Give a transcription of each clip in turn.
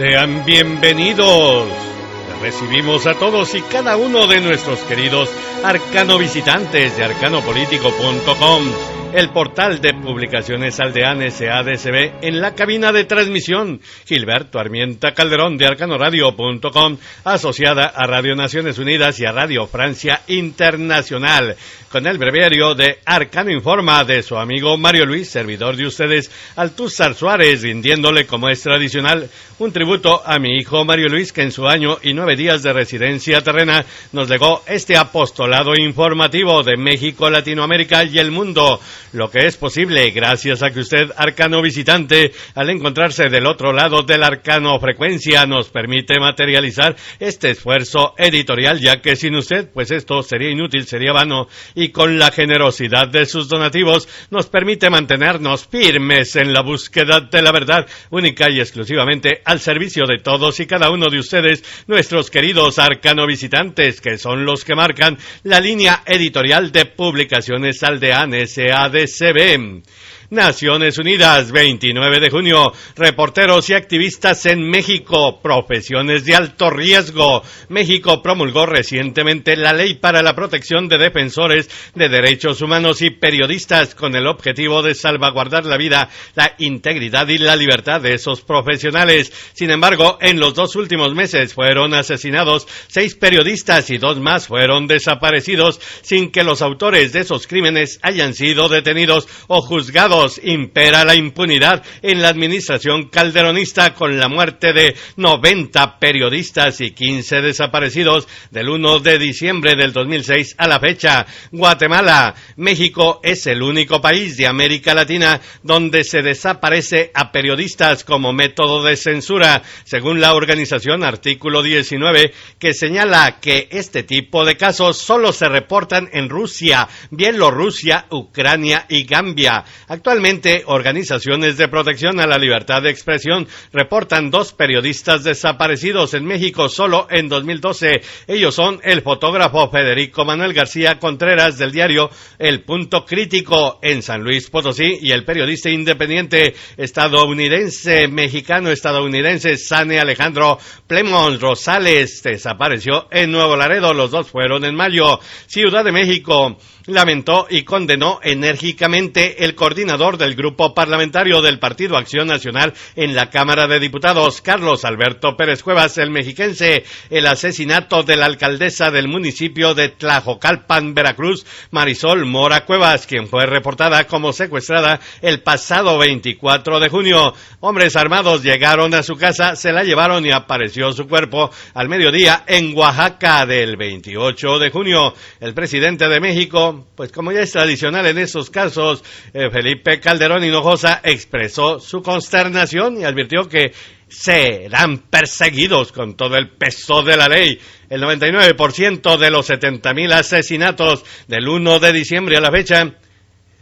Sean bienvenidos. Recibimos a todos y cada uno de nuestros queridos arcano visitantes de arcanopolitico.com, el portal de publicaciones aldeanas SADCB, en la cabina de transmisión Gilberto Armienta Calderón de arcanoradio.com, asociada a Radio Naciones Unidas y a Radio Francia Internacional, con el breviario de Arcano Informa de su amigo Mario Luis, servidor de ustedes, Altúzar Suárez, rindiéndole, como es tradicional, un tributo a mi hijo Mario Luis, que en su año y 9 días de residencia terrena nos legó este apostolado informativo de México, Latinoamérica y el mundo, lo que es posible gracias a que usted, arcano visitante, al encontrarse del otro lado del arcano frecuencia, nos permite materializar este esfuerzo editorial, ya que sin usted, pues esto sería inútil, sería vano, y con la generosidad de sus donativos nos permite mantenernos firmes en la búsqueda de la verdad, única y exclusivamente al servicio de todos y cada uno de ustedes, nuestros queridos arcano visitantes, que son los que marcan la línea editorial de publicaciones aldeanas SADCB. Naciones Unidas, 29 de junio, reporteros y activistas en México, profesiones de alto riesgo. México promulgó recientemente la Ley para la Protección de Defensores de Derechos Humanos y Periodistas, con el objetivo de salvaguardar la vida, la integridad y la libertad de esos profesionales. Sin embargo, en los 2 últimos meses fueron asesinados 6 periodistas y 2 más fueron desaparecidos sin que los autores de esos crímenes hayan sido detenidos o juzgados. Impera la impunidad en la administración calderonista, con la muerte de 90 periodistas y 15 desaparecidos del 1 de diciembre del 2006 a la fecha. Guatemala. México es el único país de América Latina donde se desaparece a periodistas como método de censura, según la organización Artículo 19, que señala que este tipo de casos solo se reportan en Rusia, Bielorrusia, Ucrania y Gambia. Actualmente, organizaciones de protección a la libertad de expresión reportan 2 periodistas desaparecidos en México solo en 2012. Ellos son el fotógrafo Federico Manuel García Contreras del diario El Punto Crítico en San Luis Potosí y el periodista independiente mexicano-estadounidense Sane Alejandro Plemons Rosales desapareció en Nuevo Laredo. Los 2 fueron en mayo. Ciudad de México. Lamentó y condenó enérgicamente el coordinador del grupo parlamentario del Partido Acción Nacional en la Cámara de Diputados, Carlos Alberto Pérez Cuevas, el mexiquense, el asesinato de la alcaldesa del municipio de Tlajocalpan, Veracruz, Marisol Mora Cuevas, quien fue reportada como secuestrada el pasado 24 de junio. Hombres armados llegaron a su casa, se la llevaron y apareció su cuerpo al mediodía en Oaxaca del 28 de junio. El presidente de México, pues como ya es tradicional en esos casos, Felipe Calderón Hinojosa expresó su consternación y advirtió que serán perseguidos con todo el peso de la ley. El 99% de los 70,000 asesinatos del 1 de diciembre a la fecha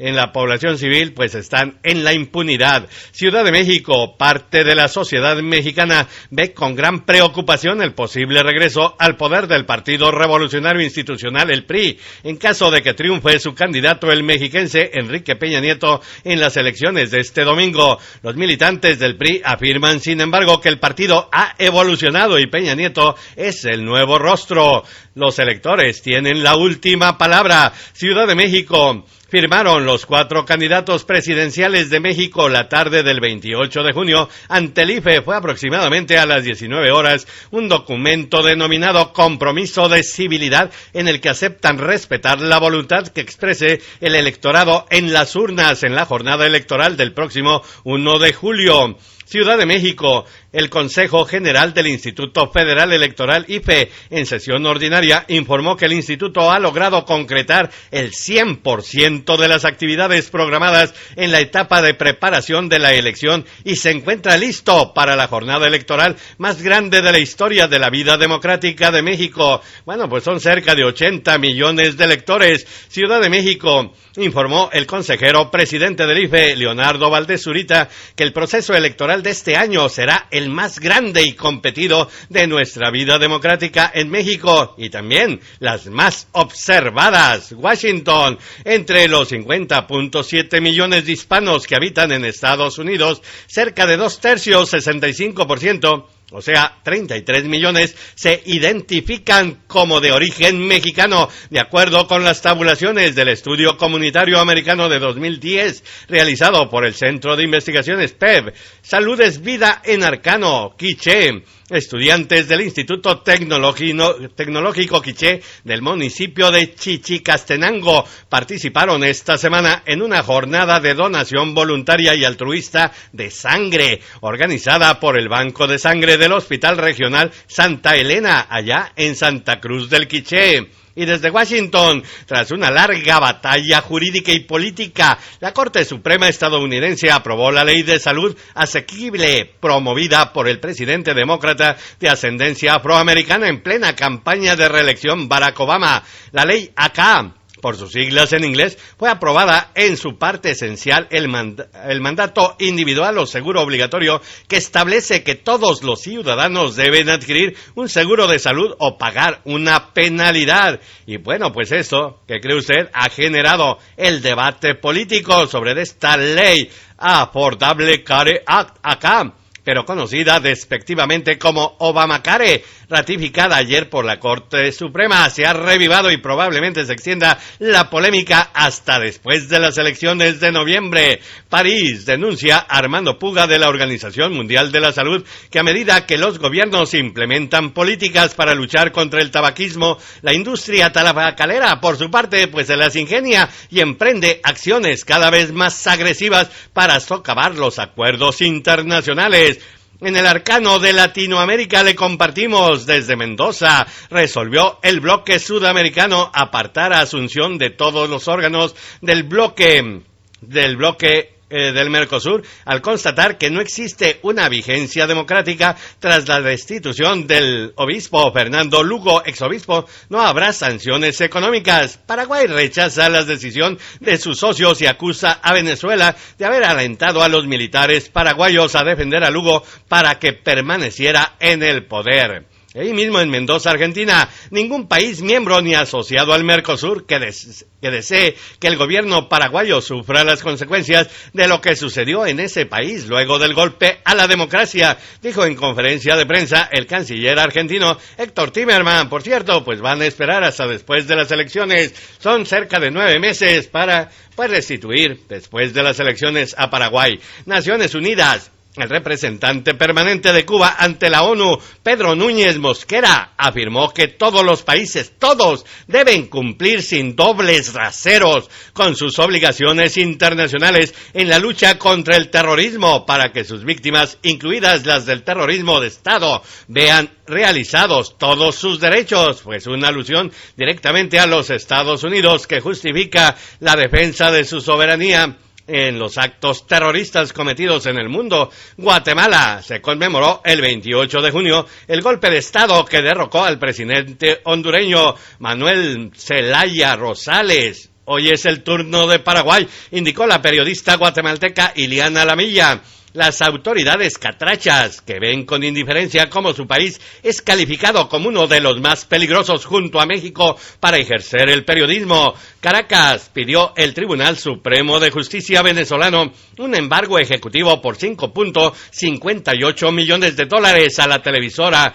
en la población civil, pues están en la impunidad. Ciudad de México. Parte de la sociedad mexicana ve con gran preocupación el posible regreso al poder del Partido Revolucionario Institucional, el PRI, en caso de que triunfe su candidato, el mexiquense Enrique Peña Nieto, en las elecciones de este domingo. Los militantes del PRI afirman, sin embargo, que el partido ha evolucionado y Peña Nieto es el nuevo rostro. Los electores tienen la última palabra. Ciudad de México. Firmaron los 4 candidatos presidenciales de México la tarde del 28 de junio ante el IFE. Fue aproximadamente a las 19 horas un documento denominado Compromiso de Civilidad, en el que aceptan respetar la voluntad que exprese el electorado en las urnas en la jornada electoral del próximo 1 de julio. Ciudad de México. El Consejo General del Instituto Federal Electoral, IFE, en sesión ordinaria, informó que el instituto ha logrado concretar el 100% de las actividades programadas en la etapa de preparación de la elección y se encuentra listo para la jornada electoral más grande de la historia de la vida democrática de México. Bueno, pues son cerca de 80 millones de electores. Ciudad de México. Informó el consejero presidente del IFE, Leonardo Valdés Zurita, que el proceso electoral de este año será el más grande y competido de nuestra vida democrática en México y también las más observadas. Washington. Entre los 50.7 millones de hispanos que habitan en Estados Unidos, cerca de 2/3, 65%, o sea, 33 millones, se identifican como de origen mexicano, de acuerdo con las tabulaciones del Estudio Comunitario Americano de 2010, realizado por el Centro de Investigaciones PEV. Salud es vida en Arcano, Quiché. Estudiantes del Instituto Tecnológico Quiché del municipio de Chichicastenango participaron esta semana en una jornada de donación voluntaria y altruista de sangre, organizada por el Banco de Sangre del Hospital Regional Santa Elena, allá en Santa Cruz del Quiché. Y desde Washington, tras una larga batalla jurídica y política, la Corte Suprema estadounidense aprobó la Ley de Salud Asequible, promovida por el presidente demócrata de ascendencia afroamericana en plena campaña de reelección Barack Obama. La Ley ACA, por sus siglas en inglés, fue aprobada en su parte esencial el mandato individual o seguro obligatorio que establece que todos los ciudadanos deben adquirir un seguro de salud o pagar una penalidad. Y bueno, pues eso, ¿qué cree usted? Ha generado el debate político sobre esta ley Affordable Care Act acá, pero conocida despectivamente como Obamacare, ratificada ayer por la Corte Suprema. Se ha revivado y probablemente se extienda la polémica hasta después de las elecciones de noviembre. París denuncia a Armando Puga de la Organización Mundial de la Salud que a medida que los gobiernos implementan políticas para luchar contra el tabaquismo, la industria tabacalera, por su parte, pues se las ingenia y emprende acciones cada vez más agresivas para socavar los acuerdos internacionales. En el Arcano de Latinoamérica le compartimos desde Mendoza. Resolvió el bloque sudamericano apartar a Asunción de todos los órganos del bloque del Mercosur, al constatar que no existe una vigencia democrática tras la destitución del obispo Fernando Lugo, exobispo. No habrá sanciones económicas. Paraguay rechaza la decisión de sus socios y acusa a Venezuela de haber alentado a los militares paraguayos a defender a Lugo para que permaneciera en el poder. Ahí mismo en Mendoza, Argentina, ningún país miembro ni asociado al Mercosur que desee que el gobierno paraguayo sufra las consecuencias de lo que sucedió en ese país luego del golpe a la democracia, dijo en conferencia de prensa el canciller argentino Héctor Timerman. Por cierto, pues van a esperar hasta después de las elecciones. Son cerca de 9 meses para restituir después de las elecciones a Paraguay. Naciones Unidas. El representante permanente de Cuba ante la ONU, Pedro Núñez Mosquera, afirmó que todos los países, todos, deben cumplir sin dobles raseros con sus obligaciones internacionales en la lucha contra el terrorismo para que sus víctimas, incluidas las del terrorismo de Estado, vean realizados todos sus derechos, pues una alusión directamente a los Estados Unidos que justifica la defensa de su soberanía en los actos terroristas cometidos en el mundo. Guatemala se conmemoró el 28 de junio el golpe de Estado que derrocó al presidente hondureño Manuel Zelaya Rosales. Hoy es el turno de Paraguay, indicó la periodista guatemalteca Iliana Lamilla. Las autoridades catrachas, que ven con indiferencia cómo su país es calificado como uno de los más peligrosos junto a México para ejercer el periodismo. Caracas pidió el Tribunal Supremo de Justicia venezolano un embargo ejecutivo por $5.58 millones a la televisora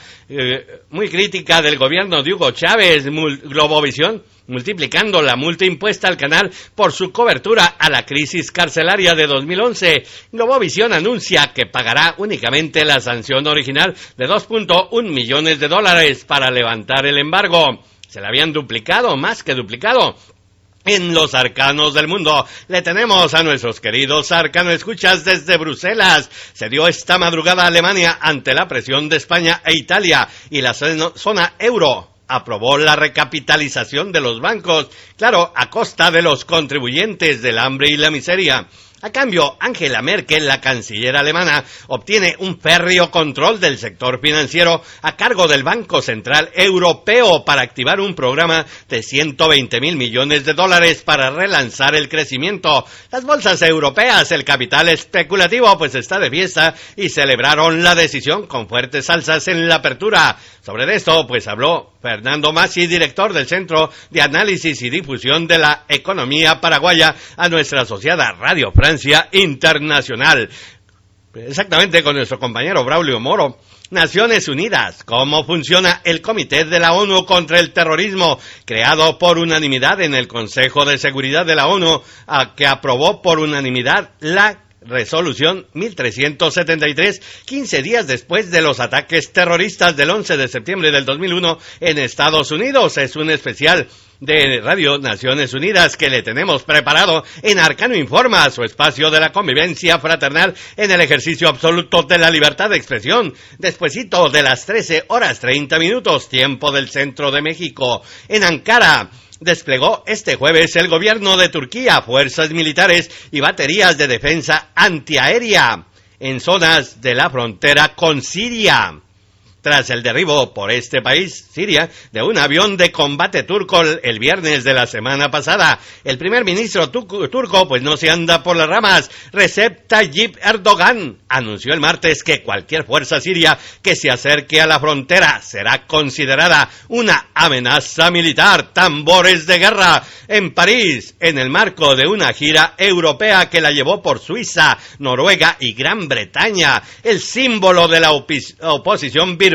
muy crítica del gobierno de Hugo Chávez, Globovisión, multiplicando la multa impuesta al canal por su cobertura a la crisis carcelaria de 2011. Globovisión anuncia que pagará únicamente la sanción original de $2.1 millones para levantar el embargo. Se la habían duplicado, más que duplicado. En los arcanos del mundo le tenemos a nuestros queridos Arcano Escuchas desde Bruselas. Se dio esta madrugada Alemania ante la presión de España e Italia y la zona euro aprobó la recapitalización de los bancos, claro, a costa de los contribuyentes, del hambre y la miseria. A cambio, Angela Merkel, la canciller alemana, obtiene un férreo control del sector financiero a cargo del Banco Central Europeo para activar un programa de $120.000 millones para relanzar el crecimiento. Las bolsas europeas, el capital especulativo, pues está de fiesta y celebraron la decisión con fuertes alzas en la apertura. Sobre esto, pues habló Fernando Massi, director del Centro de Análisis y Difusión de la Economía Paraguaya, a nuestra asociada Radio Francia Internacional. exactamente con nuestro compañero Braulio Moro. Naciones Unidas, ¿cómo funciona el Comité de la ONU contra el Terrorismo, creado por unanimidad en el Consejo de Seguridad de la ONU, que aprobó por unanimidad la Resolución 1373, 15 días después de los ataques terroristas del 11 de septiembre del 2001 en Estados Unidos? Es un especial de Radio Naciones Unidas que le tenemos preparado en Arcano Informa, su espacio de la convivencia fraternal en el ejercicio absoluto de la libertad de expresión, despuesito de las 13:30, tiempo del centro de México. En Ankara desplegó este jueves el gobierno de Turquía fuerzas militares y baterías de defensa antiaérea en zonas de la frontera con Siria, tras el derribo por este país, Siria, de un avión de combate turco el viernes de la semana pasada. El primer ministro turco pues no se anda por las ramas. Recep Tayyip Erdogan anunció el martes que cualquier fuerza siria que se acerque a la frontera será considerada una amenaza militar. Tambores de guerra en París, en el marco de una gira europea que la llevó por Suiza, Noruega y Gran Bretaña. El símbolo de la oposición birmana,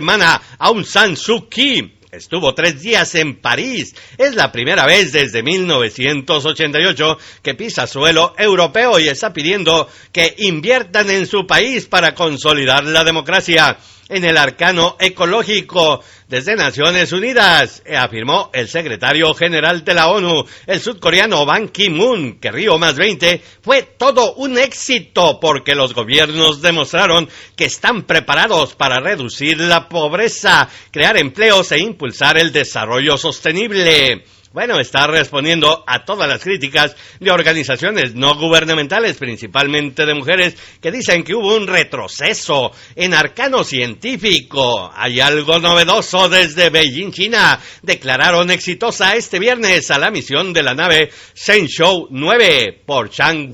Aung San Suu Kyi, estuvo 3 días en París. Es la primera vez desde 1988 que pisa suelo europeo y está pidiendo que inviertan en su país para consolidar la democracia. En el arcano ecológico, desde Naciones Unidas, afirmó el secretario general de la ONU, el sudcoreano Ban Ki-moon, que Río +20 fue todo un éxito porque los gobiernos demostraron que están preparados para reducir la pobreza, crear empleos e impulsar el desarrollo sostenible. Bueno, está respondiendo a todas las críticas de organizaciones no gubernamentales, principalmente de mujeres, que dicen que hubo un retroceso en arcano científico. Hay algo novedoso desde Beijing, China. Declararon exitosa este viernes a la misión de la nave Shenzhou 9 por Chang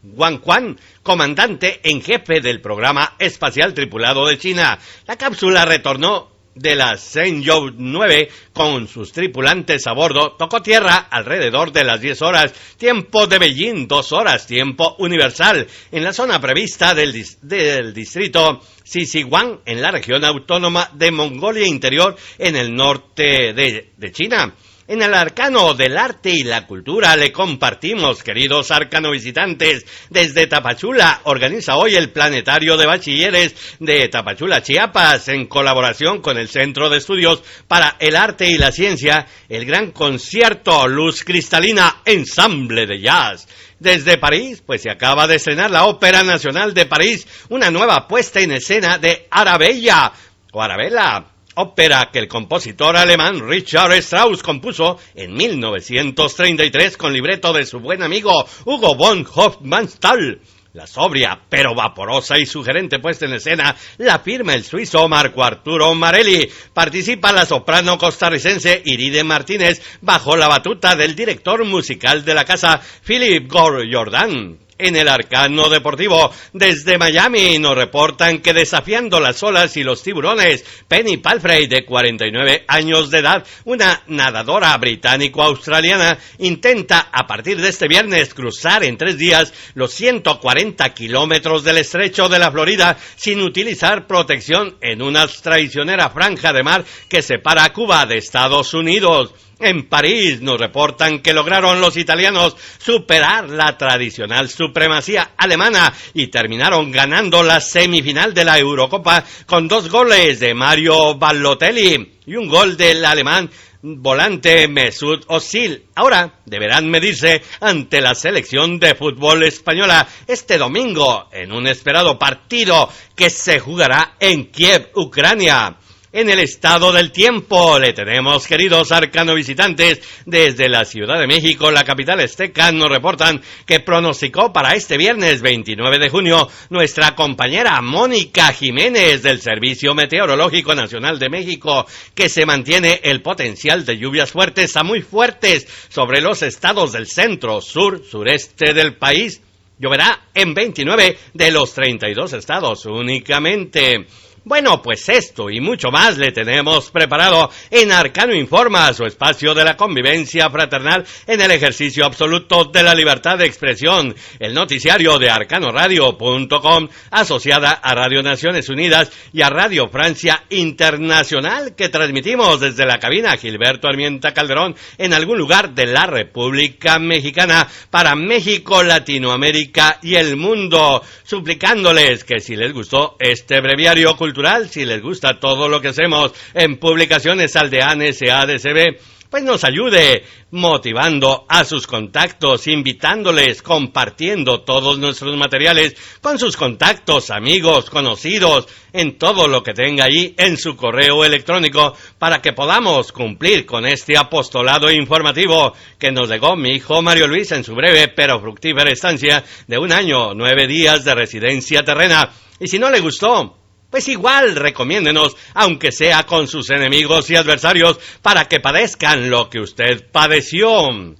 Wangquan, comandante en jefe del programa espacial tripulado de China. La cápsula retornó de la Shenzhou 9 con sus tripulantes a bordo, tocó tierra alrededor de las 10 horas, tiempo de Beijing, 2 horas, tiempo universal, en la zona prevista del distrito Xizhiang, en la región autónoma de Mongolia Interior, en el norte de China. En el arcano del arte y la cultura le compartimos, queridos arcano visitantes, desde Tapachula organiza hoy el Planetario de Bachilleres de Tapachula, Chiapas, en colaboración con el Centro de Estudios para el Arte y la Ciencia, el gran concierto Luz Cristalina, ensamble de jazz. Desde París, pues se acaba de estrenar la Ópera Nacional de París, una nueva puesta en escena de Arabella, o Arabella, ópera que el compositor alemán Richard Strauss compuso en 1933 con libreto de su buen amigo Hugo von Hofmannsthal. La sobria, pero vaporosa y sugerente puesta en escena la firma el suizo Marco Arturo Marelli. Participa la soprano costarricense Iride Martínez bajo la batuta del director musical de la casa, Philip Jordan. En el arcano deportivo, desde Miami, nos reportan que desafiando las olas y los tiburones, Penny Palfrey, de 49 años de edad, una nadadora británico-australiana, intenta a partir de este viernes cruzar en 3 días los 140 kilómetros del estrecho de la Florida sin utilizar protección en una traicionera franja de mar que separa a Cuba de Estados Unidos. En París nos reportan que lograron los italianos superar la tradicional supremacía alemana y terminaron ganando la semifinal de la Eurocopa con 2 goles de Mario Balotelli y un gol del alemán volante Mesut Özil. Ahora deberán medirse ante la selección de fútbol española este domingo en un esperado partido que se jugará en Kiev, Ucrania. En el estado del tiempo le tenemos, queridos arcano visitantes, desde la Ciudad de México, la capital azteca, nos reportan que pronosticó para este viernes 29 de junio nuestra compañera Mónica Jiménez del Servicio Meteorológico Nacional de México, que se mantiene el potencial de lluvias fuertes a muy fuertes sobre los estados del centro, sur, sureste del país. Lloverá en 29 de los 32 estados únicamente. Bueno, pues esto y mucho más le tenemos preparado en Arcano Informa, su espacio de la convivencia fraternal en el ejercicio absoluto de la libertad de expresión, el noticiario de arcanoradio.com, asociada a Radio Naciones Unidas y a Radio Francia Internacional, que transmitimos desde la cabina Gilberto Armienta Calderón en algún lugar de la República Mexicana para México, Latinoamérica y el mundo, suplicándoles que si les gustó este breviario cultural, si les gusta todo lo que hacemos en Publicaciones Aldeanes ADCB, pues nos ayude motivando a sus contactos, invitándoles, compartiendo todos nuestros materiales con sus contactos, amigos, conocidos, en todo lo que tenga ahí en su correo electrónico, para que podamos cumplir con este apostolado informativo que nos legó mi hijo Mario Luis en su breve pero fructífera estancia de 1 año, 9 días de residencia terrena. Y si no le gustó, pues igual recomiéndenos, aunque sea con sus enemigos y adversarios, para que padezcan lo que usted padeció.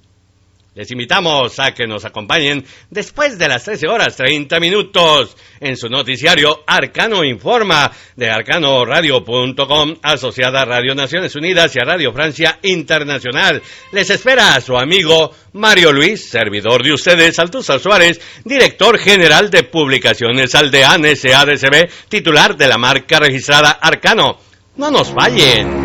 Les invitamos a que nos acompañen después de las 13:30 en su noticiario Arcano Informa de arcanoradio.com, asociada a Radio Naciones Unidas y a Radio Francia Internacional. Les espera su amigo Mario Luis, servidor de ustedes, Altúzar Suárez, director general de Publicaciones Aldeanes ADCB, titular de la marca registrada Arcano. No nos fallen.